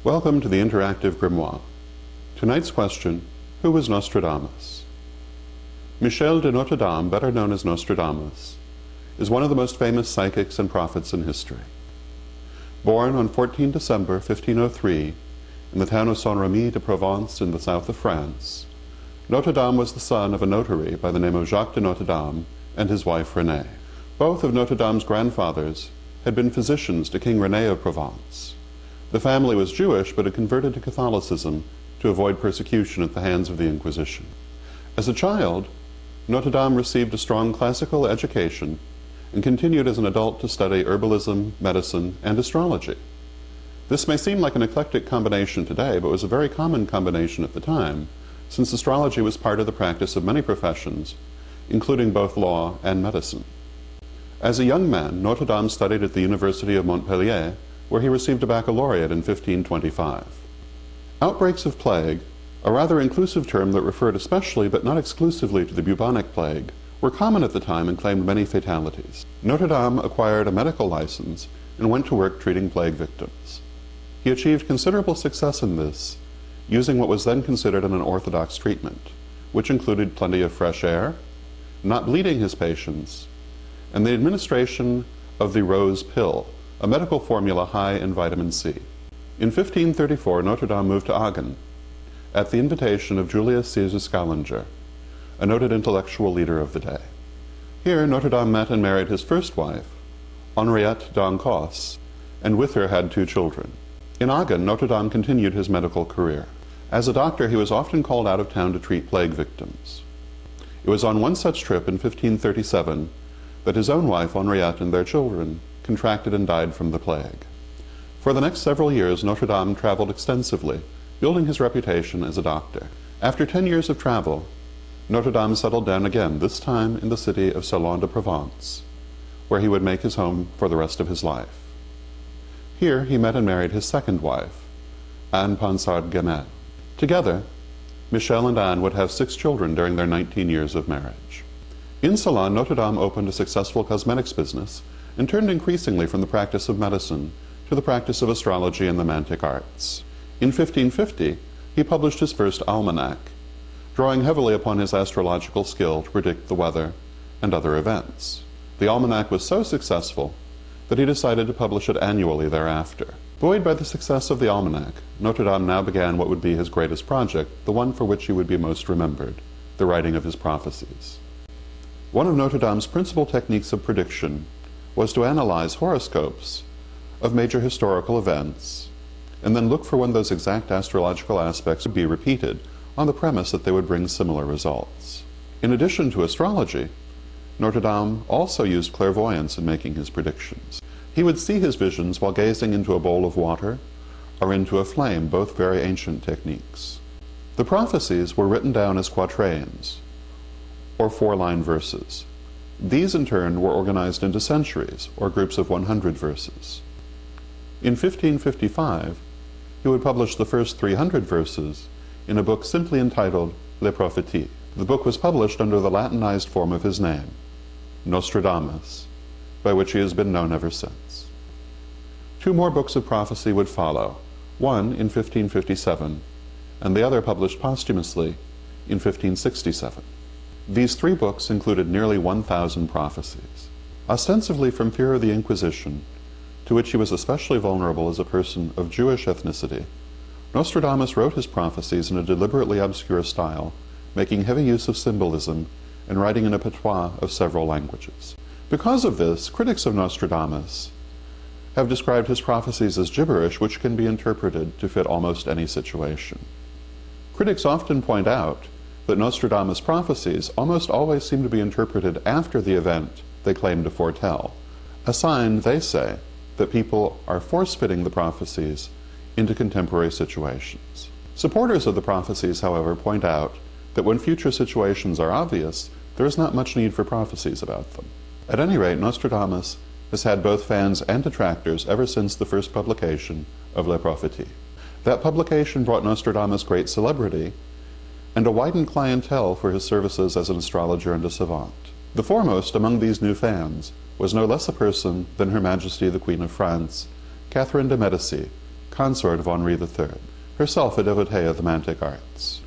Welcome to the Interactive Grimoire. Tonight's question, who was Nostradamus? Michel de Nostredame, better known as Nostradamus, is one of the most famous psychics and prophets in history. Born on 14 December 1503 in the town of Saint-Rémy de Provence in the south of France, Nostredame was the son of a notary by the name of Jacques de Nostredame and his wife Renée. Both of Nostredame's grandfathers had been physicians to King René of Provence. The family was Jewish but had converted to Catholicism to avoid persecution at the hands of the Inquisition. As a child, Nostredame received a strong classical education and continued as an adult to study herbalism, medicine, and astrology. This may seem like an eclectic combination today, but was a very common combination at the time, since astrology was part of the practice of many professions, including both law and medicine. As a young man, Nostredame studied at the University of Montpellier, where he received a baccalaureate in 1525. Outbreaks of plague, a rather inclusive term that referred especially but not exclusively to the bubonic plague, were common at the time and claimed many fatalities. Nostredame acquired a medical license and went to work treating plague victims. He achieved considerable success in this, using what was then considered an unorthodox treatment, which included plenty of fresh air, not bleeding his patients, and the administration of the rose pill, a medical formula high in vitamin C. In 1534, Nostredame moved to Aachen at the invitation of Julius Caesar Scaliger, a noted intellectual leader of the day. Here, Nostredame met and married his first wife, Henriette d'Ancos, and with her had 2 children. In Aachen, Nostredame continued his medical career. As a doctor, he was often called out of town to treat plague victims. It was on one such trip in 1537 that his own wife, Henriette, and their children contracted and died from the plague. For the next several years, Nostredame traveled extensively, building his reputation as a doctor. After 10 years of travel, Nostredame settled down again, this time in the city of Salon-de-Provence, where he would make his home for the rest of his life. Here he met and married his second wife, Anne Ponsard-Gamel. Together, Michel and Anne would have 6 children during their 19 years of marriage. In Salon, Nostredame opened a successful cosmetics business and turned increasingly from the practice of medicine to the practice of astrology and the mantic arts. In 1550, he published his first almanac, drawing heavily upon his astrological skill to predict the weather and other events. The almanac was so successful that he decided to publish it annually thereafter. Buoyed by the success of the almanac, Nostredame now began what would be his greatest project, the one for which he would be most remembered, the writing of his prophecies. One of Nostredame's principal techniques of prediction was to analyze horoscopes of major historical events and then look for when those exact astrological aspects would be repeated on the premise that they would bring similar results. In addition to astrology, Nostredame also used clairvoyance in making his predictions. He would see his visions while gazing into a bowl of water or into a flame, both very ancient techniques. The prophecies were written down as quatrains, or 4-line verses. These in turn were organized into centuries, or groups of 100 verses. In 1555, he would publish the first 300 verses in a book simply entitled Les Prophéties. The book was published under the Latinized form of his name, Nostradamus, by which he has been known ever since. 2 more books of prophecy would follow, one in 1557, and the other published posthumously in 1567. These 3 books included nearly 1,000 prophecies. Ostensibly from fear of the Inquisition, to which he was especially vulnerable as a person of Jewish ethnicity, Nostradamus wrote his prophecies in a deliberately obscure style, making heavy use of symbolism and writing in a patois of several languages. Because of this, critics of Nostradamus have described his prophecies as gibberish, which can be interpreted to fit almost any situation. Critics often point out that Nostradamus' prophecies almost always seem to be interpreted after the event they claim to foretell, a sign, they say, that people are force-fitting the prophecies into contemporary situations. Supporters of the prophecies, however, point out that when future situations are obvious, there is not much need for prophecies about them. At any rate, Nostradamus has had both fans and detractors ever since the first publication of Les Prophéties. That publication brought Nostradamus great celebrity and a widened clientele for his services as an astrologer and a savant. The foremost among these new fans was no less a person than Her Majesty the Queen of France, Catherine de Medici, consort of Henri III, herself a devotee of the mantic arts.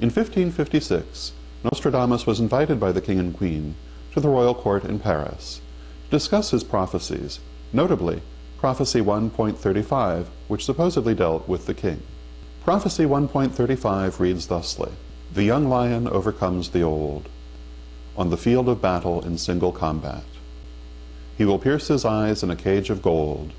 In 1556, Nostradamus was invited by the king and queen to the royal court in Paris to discuss his prophecies, notably Prophecy 1.35, which supposedly dealt with the king. Prophecy 1.35 reads thusly: "The young lion overcomes the old on the field of battle in single combat. He will pierce his eyes in a cage of gold.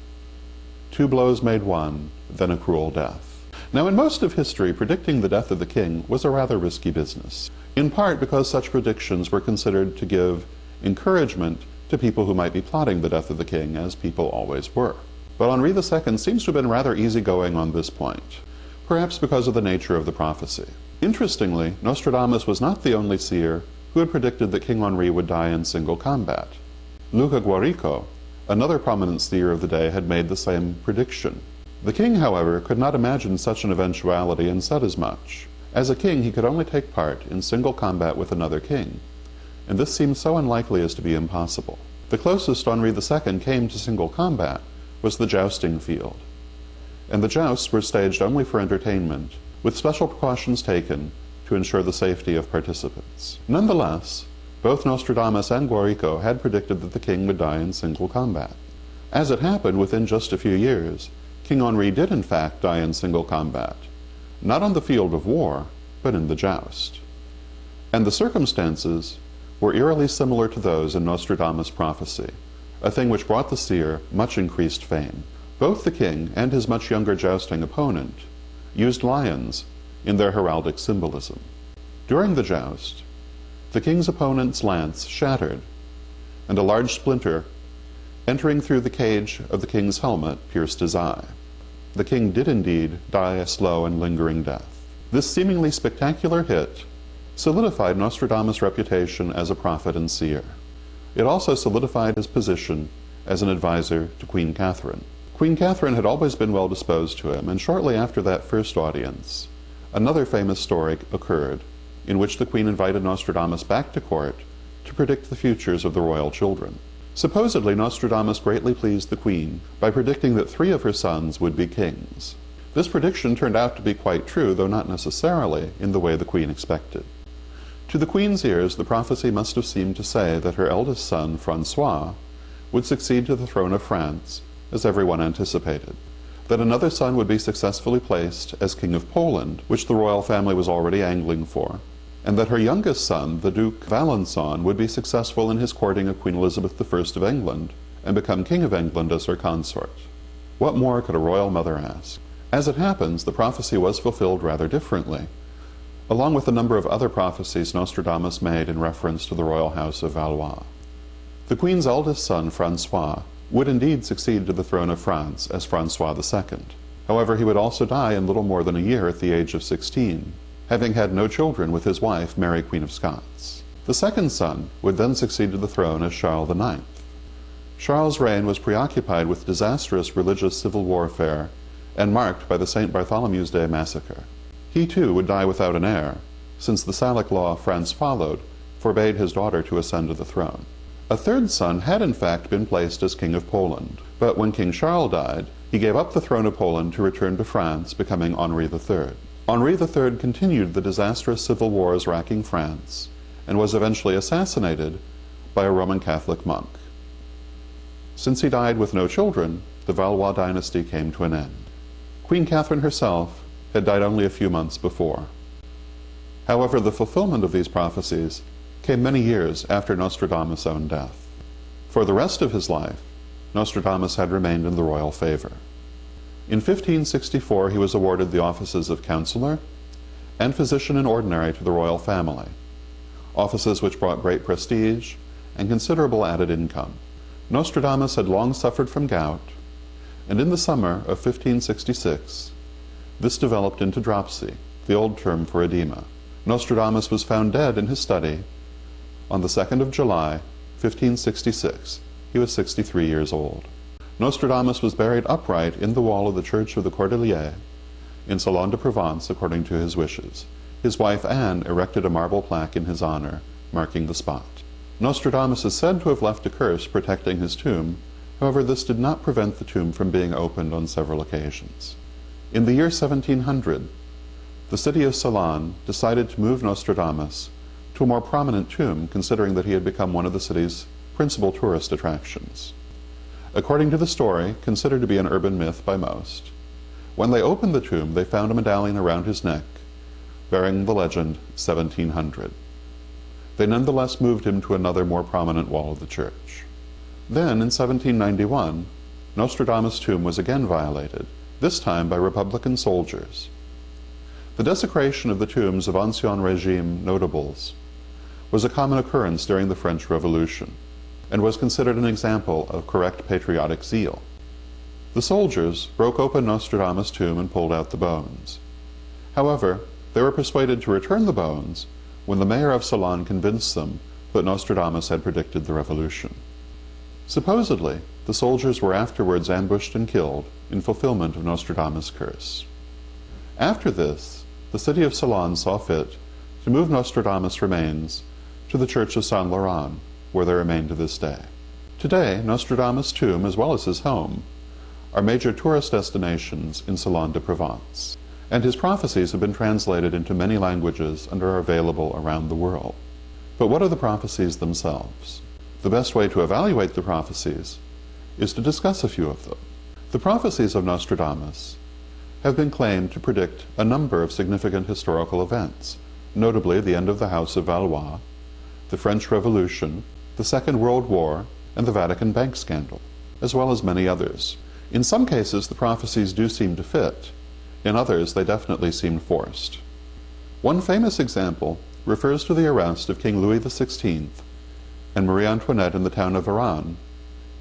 2 blows made one, then a cruel death." Now, in most of history, predicting the death of the king was a rather risky business, in part because such predictions were considered to give encouragement to people who might be plotting the death of the king, as people always were. But Henri II seems to have been rather easygoing on this point, perhaps because of the nature of the prophecy. Interestingly, Nostradamus was not the only seer who had predicted that King Henri would die in single combat. Luca Guarico, another prominent seer of the day, had made the same prediction. The king, however, could not imagine such an eventuality and said as much. As a king, he could only take part in single combat with another king, and this seemed so unlikely as to be impossible. The closest Henri II came to single combat was the jousting field, and the jousts were staged only for entertainment, with special precautions taken to ensure the safety of participants. Nonetheless, both Nostradamus and Guarico had predicted that the king would die in single combat. As it happened, within just a few years, King Henri did in fact die in single combat, not on the field of war, but in the joust. And the circumstances were eerily similar to those in Nostradamus' prophecy, a thing which brought the seer much increased fame. Both the king and his much younger jousting opponent used lions in their heraldic symbolism. During the joust, the king's opponent's lance shattered, and a large splinter, entering through the cage of the king's helmet, pierced his eye. The king did indeed die a slow and lingering death. This seemingly spectacular hit solidified Nostradamus' reputation as a prophet and seer. It also solidified his position as an advisor to Queen Catherine. Queen Catherine had always been well disposed to him, and shortly after that first audience, another famous story occurred in which the queen invited Nostradamus back to court to predict the futures of the royal children. Supposedly, Nostradamus greatly pleased the queen by predicting that 3 of her sons would be kings. This prediction turned out to be quite true, though not necessarily in the way the queen expected. To the queen's ears, the prophecy must have seemed to say that her eldest son, Francois, would succeed to the throne of France, as everyone anticipated, that another son would be successfully placed as King of Poland, which the royal family was already angling for, and that her youngest son, the Duke Valençon, would be successful in his courting of Queen Elizabeth I of England, and become King of England as her consort. What more could a royal mother ask? As it happens, the prophecy was fulfilled rather differently, along with a number of other prophecies Nostradamus made in reference to the royal house of Valois. The queen's eldest son, Francois, would indeed succeed to the throne of France as Francois II. However, he would also die in little more than a year at the age of 16, having had no children with his wife, Mary Queen of Scots. The second son would then succeed to the throne as Charles IX. Charles' reign was preoccupied with disastrous religious civil warfare and marked by the St. Bartholomew's Day massacre. He too would die without an heir, since the Salic law France followed forbade his daughter to ascend to the throne. A third son had in fact been placed as King of Poland, but when King Charles died, he gave up the throne of Poland to return to France, becoming Henri III. Henri III continued the disastrous civil wars racking France, and was eventually assassinated by a Roman Catholic monk. Since he died with no children, the Valois dynasty came to an end. Queen Catherine herself had died only a few months before. However, the fulfillment of these prophecies came many years after Nostradamus' own death. For the rest of his life, Nostradamus had remained in the royal favor. In 1564, he was awarded the offices of counselor and physician in ordinary to the royal family, offices which brought great prestige and considerable added income. Nostradamus had long suffered from gout, and in the summer of 1566, this developed into dropsy, the old term for edema. Nostradamus was found dead in his study on the 2nd of July, 1566. He was 63 years old. Nostradamus was buried upright in the wall of the Church of the Cordeliers in Salon de Provence according to his wishes. His wife Anne erected a marble plaque in his honor, marking the spot. Nostradamus is said to have left a curse protecting his tomb. However, this did not prevent the tomb from being opened on several occasions. In the year 1700, the city of Ceylon decided to move Nostradamus to a more prominent tomb, considering that he had become one of the city's principal tourist attractions. According to the story, considered to be an urban myth by most, when they opened the tomb, they found a medallion around his neck bearing the legend 1700. They nonetheless moved him to another more prominent wall of the church. Then, in 1791, Nostradamus' tomb was again violated, this time by Republican soldiers. The desecration of the tombs of Ancien Regime notables was a common occurrence during the French Revolution, and was considered an example of correct patriotic zeal. The soldiers broke open Nostradamus' tomb and pulled out the bones. However, they were persuaded to return the bones when the mayor of Ceylon convinced them that Nostradamus had predicted the revolution. Supposedly, the soldiers were afterwards ambushed and killed in fulfillment of Nostradamus' curse. After this, the city of Ceylon saw fit to move Nostradamus' remains to the church of Saint Laurent, where they remain to this day. Today, Nostradamus' tomb, as well as his home, are major tourist destinations in Ceylon de Provence, and his prophecies have been translated into many languages and are available around the world. But what are the prophecies themselves? The best way to evaluate the prophecies is to discuss a few of them. The prophecies of Nostradamus have been claimed to predict a number of significant historical events, notably the end of the House of Valois, the French Revolution, the Second World War, and the Vatican bank scandal, as well as many others. In some cases, the prophecies do seem to fit. In others, they definitely seem forced. One famous example refers to the arrest of King Louis XVI and Marie Antoinette in the town of Oran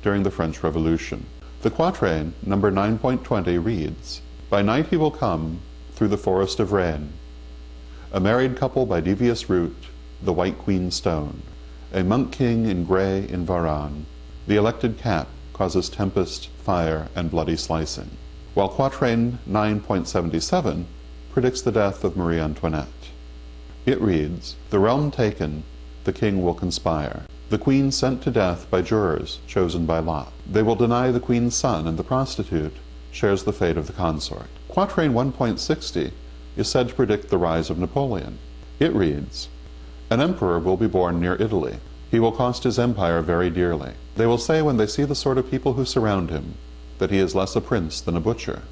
during the French Revolution. The quatrain, number 9.20, reads, "By night he will come through the forest of Rennes, a married couple by devious route, the White Queen stone, a monk king in grey in Varan, the elected cap causes tempest, fire, and bloody slicing," while quatrain 9.77 predicts the death of Marie Antoinette. It reads, "The realm taken, the king will conspire, the queen sent to death by jurors chosen by lot. They will deny the queen's son, and the prostitute shares the fate of the consort." Quatrain 1.60 is said to predict the rise of Napoleon. It reads, "An emperor will be born near Italy. He will cost his empire very dearly. They will say when they see the sort of people who surround him that he is less a prince than a butcher."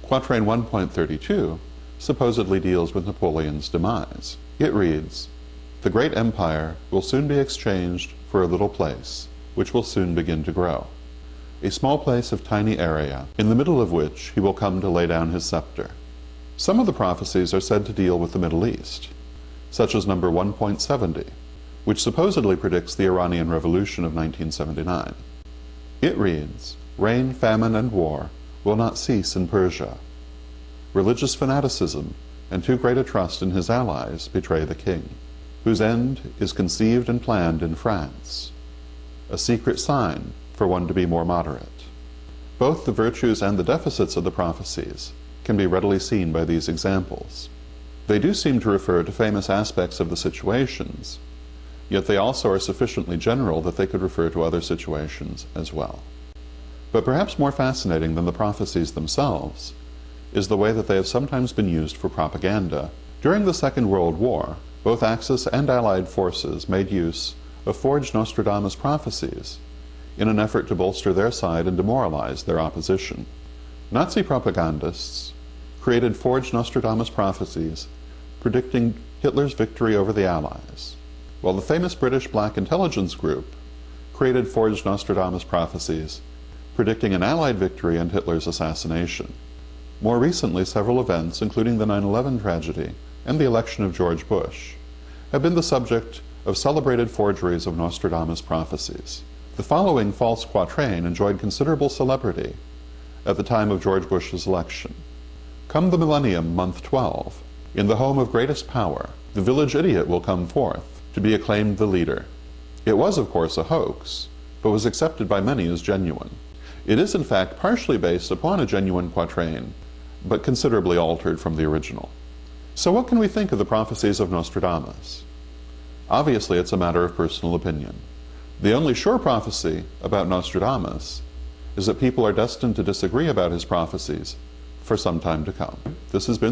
Quatrain 1.32 supposedly deals with Napoleon's demise. It reads, "The great empire will soon be exchanged for a little place, which will soon begin to grow. A small place of tiny area, in the middle of which he will come to lay down his scepter." Some of the prophecies are said to deal with the Middle East, such as number 1.70, which supposedly predicts the Iranian Revolution of 1979. It reads, "Rain, famine, and war will not cease in Persia. Religious fanaticism and too great a trust in his allies betray the king, whose end is conceived and planned in France, a secret sign for one to be more moderate." Both the virtues and the deficits of the prophecies can be readily seen by these examples. They do seem to refer to famous aspects of the situations, yet they also are sufficiently general that they could refer to other situations as well. But perhaps more fascinating than the prophecies themselves is the way that they have sometimes been used for propaganda. During the Second World War, both Axis and Allied forces made use of forged Nostradamus prophecies in an effort to bolster their side and demoralize their opposition. Nazi propagandists created forged Nostradamus prophecies predicting Hitler's victory over the Allies, while the famous British Black Intelligence Group created forged Nostradamus prophecies predicting an Allied victory and Hitler's assassination. More recently, several events, including the 9/11 tragedy and the election of George Bush, have been the subject of celebrated forgeries of Nostradamus prophecies. The following false quatrain enjoyed considerable celebrity at the time of George Bush's election. "Come the millennium, month 12, in the home of greatest power, the village idiot will come forth, to be acclaimed the leader." It was, of course, a hoax, but was accepted by many as genuine. It is, in fact, partially based upon a genuine quatrain, but considerably altered from the original. So what can we think of the prophecies of Nostradamus? Obviously, it's a matter of personal opinion. The only sure prophecy about Nostradamus is that people are destined to disagree about his prophecies for some time to come. This has been